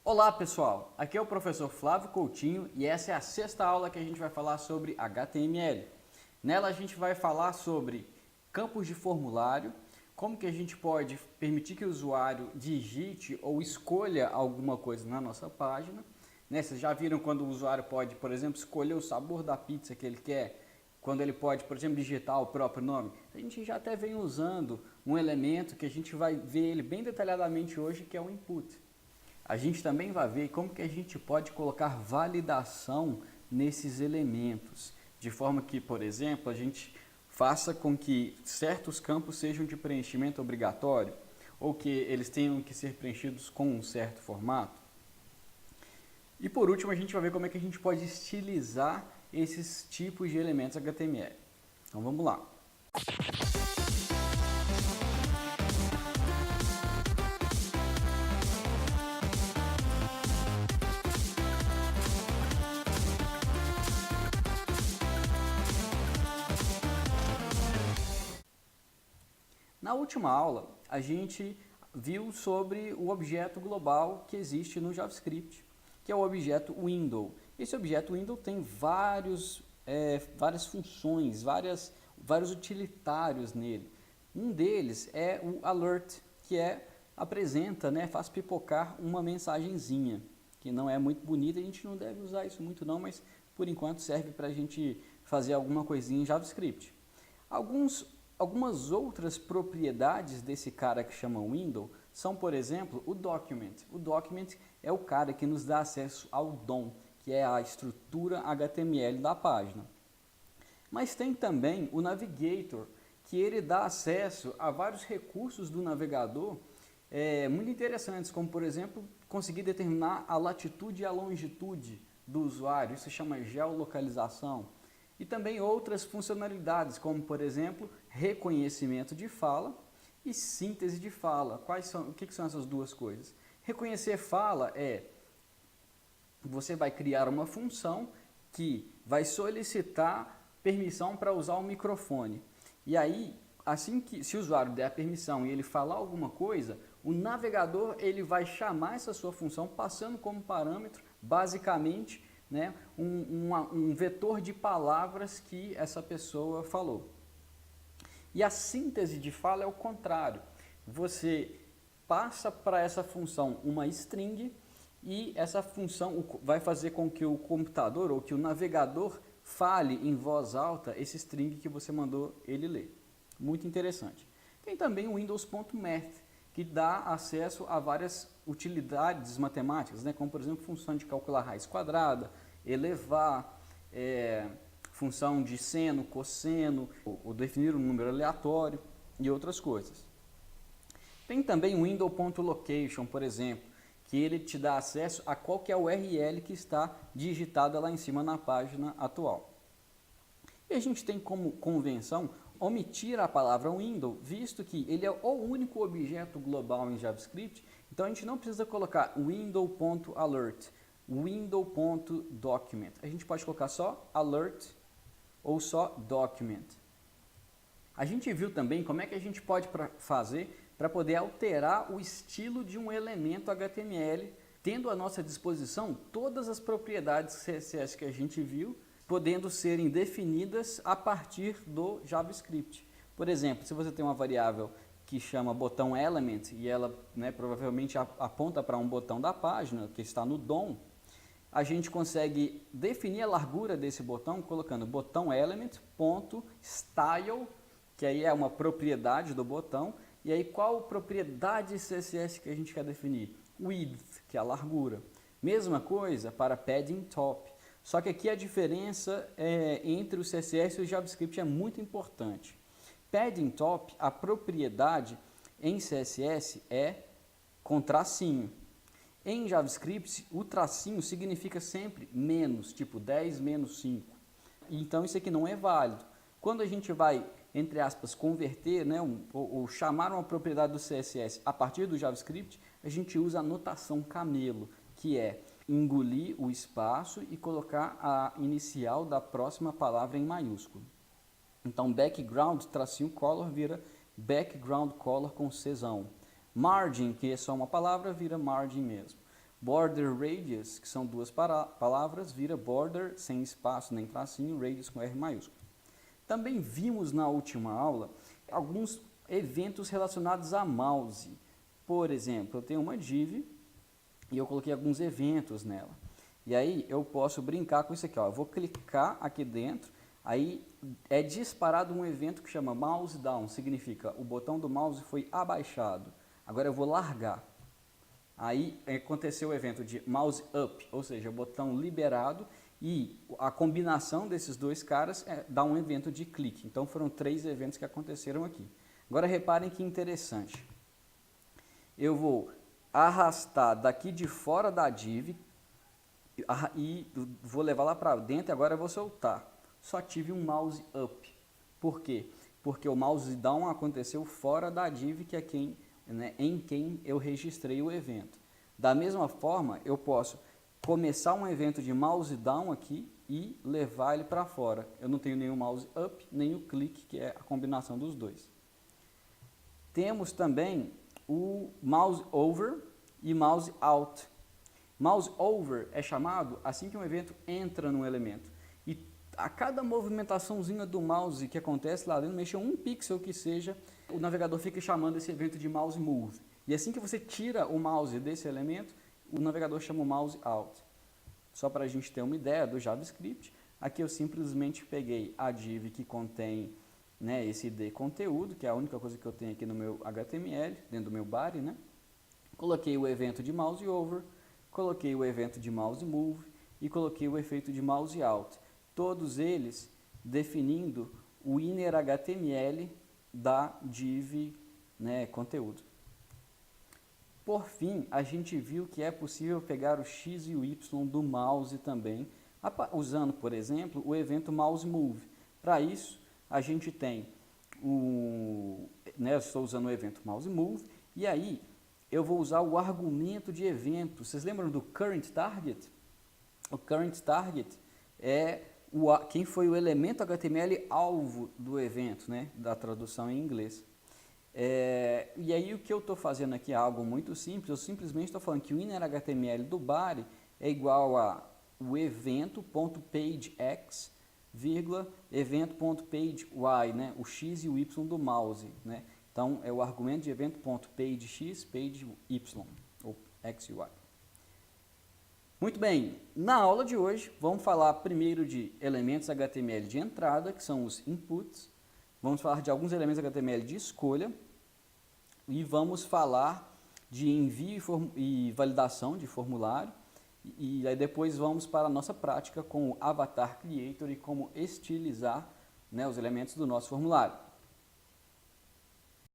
Olá pessoal, aqui é o professor Flávio Coutinho e essa é a sexta aula que a gente vai falar sobre HTML. Nela a gente vai falar sobre campos de formulário, como que a gente pode permitir que o usuário digite ou escolha alguma coisa na nossa página. Vocês já viram quando o usuário pode, por exemplo, escolher o sabor da pizza que ele quer, quando ele pode, por exemplo, digitar o próprio nome? A gente já até vem usando um elemento que a gente vai ver ele bem detalhadamente hoje, que é o input. A gente também vai ver como que a gente pode colocar validação nesses elementos, de forma que, por exemplo, a gente faça com que certos campos sejam de preenchimento obrigatório, ou que eles tenham que ser preenchidos com um certo formato. E por último, a gente vai ver como é que a gente pode estilizar esses tipos de elementos HTML. Então vamos lá. Na última aula, a gente viu sobre o objeto global que existe no JavaScript, que é o objeto window. Esse objeto window tem várias funções, vários utilitários nele. Um deles é o alert, que apresenta, faz pipocar uma mensagenzinha, que não é muito bonita, a gente não deve usar isso muito não, mas por enquanto serve para a gente fazer alguma coisinha em JavaScript. Algumas outras propriedades desse cara que chama window são, por exemplo, o document. O document é o cara que nos dá acesso ao DOM, que é a estrutura HTML da página. Mas tem também o navigator, que ele dá acesso a vários recursos do navegador muito interessantes, como, por exemplo, conseguir determinar a latitude e a longitude do usuário. Isso se chama geolocalização. E também outras funcionalidades, como, por exemplo, reconhecimento de fala e síntese de fala. O que são essas duas coisas? Reconhecer fala você vai criar uma função que vai solicitar permissão para usar o microfone. E aí, se o usuário der a permissão e ele falar alguma coisa, o navegador ele vai chamar essa sua função passando como parâmetro, basicamente, um vetor de palavras que essa pessoa falou. E a síntese de fala é o contrário. Você passa para essa função uma string e essa função vai fazer com que o computador ou que o navegador fale em voz alta esse string que você mandou ele ler. Muito interessante. Tem também o Windows.math, que dá acesso a várias utilidades matemáticas, como por exemplo função de calcular raiz quadrada, elevar, função de seno, cosseno, ou definir um número aleatório e outras coisas. Tem também o window.location, por exemplo, que ele te dá acesso a qual que é a URL que está digitada lá em cima na página atual. E a gente tem como convenção omitir a palavra window, visto que ele é o único objeto global em JavaScript, então a gente não precisa colocar window.alert, window.document. A gente pode colocar só alert ou só document. A gente viu também como é que a gente pode fazer para poder alterar o estilo de um elemento HTML, tendo à nossa disposição todas as propriedades CSS que a gente viu, podendo serem definidas a partir do JavaScript. Por exemplo, se você tem uma variável que chama botão element e ela provavelmente aponta para um botão da página que está no DOM, a gente consegue definir a largura desse botão colocando botão element.style, que aí é uma propriedade do botão, e aí qual propriedade CSS que a gente quer definir? Width, que é a largura. Mesma coisa para padding top. Só que aqui a diferença entre o CSS e o JavaScript é muito importante. Padding top, a propriedade em CSS é com tracinho. Em JavaScript, o tracinho significa sempre menos, tipo 10 menos 5. Então isso aqui não é válido. Quando a gente vai, entre aspas, converter, ou chamar uma propriedade do CSS a partir do JavaScript, a gente usa a notação camelo, que é engolir o espaço e colocar a inicial da próxima palavra em maiúsculo. Então, background, tracinho color, vira background color com Czão. Margin, que é só uma palavra, vira margin mesmo. Border radius, que são duas palavras, vira border sem espaço nem tracinho, radius com R maiúsculo. Também vimos na última aula alguns eventos relacionados a mouse. Por exemplo, eu tenho uma div e eu coloquei alguns eventos nela. E aí eu posso brincar com isso aqui, ó. Eu vou clicar aqui dentro, aí é disparado um evento que chama mouse down, significa o botão do mouse foi abaixado. Agora eu vou largar. Aí aconteceu o evento de mouse up, ou seja, botão liberado, e a combinação desses dois caras dá um evento de clique. Então foram 3 eventos que aconteceram aqui. Agora reparem que interessante. Eu vou arrastar daqui de fora da div e vou levar lá para dentro e agora eu vou soltar. Só tive um mouse up. Por quê? Porque o mouse down aconteceu fora da div, que é em quem eu registrei o evento. Da mesma forma, eu posso começar um evento de mouse down aqui e levar ele para fora. Eu não tenho nenhum mouse up, nem o clique, que é a combinação dos dois. Temos também o mouse over e mouse out. Mouse over é chamado assim que um evento entra no elemento. E a cada movimentaçãozinha do mouse que acontece lá dentro, mexer um pixel que seja, o navegador fica chamando esse evento de mouse move. E assim que você tira o mouse desse elemento, o navegador chama o mouse out. Só para a gente ter uma ideia do JavaScript, aqui eu simplesmente peguei a div que contém, né, esse ID conteúdo, que é a única coisa que eu tenho aqui no meu HTML, dentro do meu body, né? Coloquei o evento de mouse over, coloquei o evento de mouse move e coloquei o efeito de mouse out. Todos eles definindo o inner HTML da div, né, conteúdo. Por fim, a gente viu que é possível pegar o X e o Y do mouse também, usando, por exemplo, o evento mouse move. Para isso, a gente tem eu estou usando o evento mouse move, e aí eu vou usar o argumento de evento. Vocês lembram do current target? O current target é quem foi o elemento HTML alvo do evento, né, da tradução em inglês. E aí o que eu estou fazendo aqui é algo muito simples. Eu simplesmente estou falando que o inner HTML do body é igual a o evento.pageX, evento.pagey, né, o x e o y do mouse, né? Então é o argumento de evento.pageX, pagey, ou x e y. Muito bem, na aula de hoje vamos falar primeiro de elementos HTML de entrada, que são os inputs. Vamos falar de alguns elementos HTML de escolha e vamos falar de envio e validação de formulário. E aí depois vamos para a nossa prática com o Avatar Creator e como estilizar, né, os elementos do nosso formulário.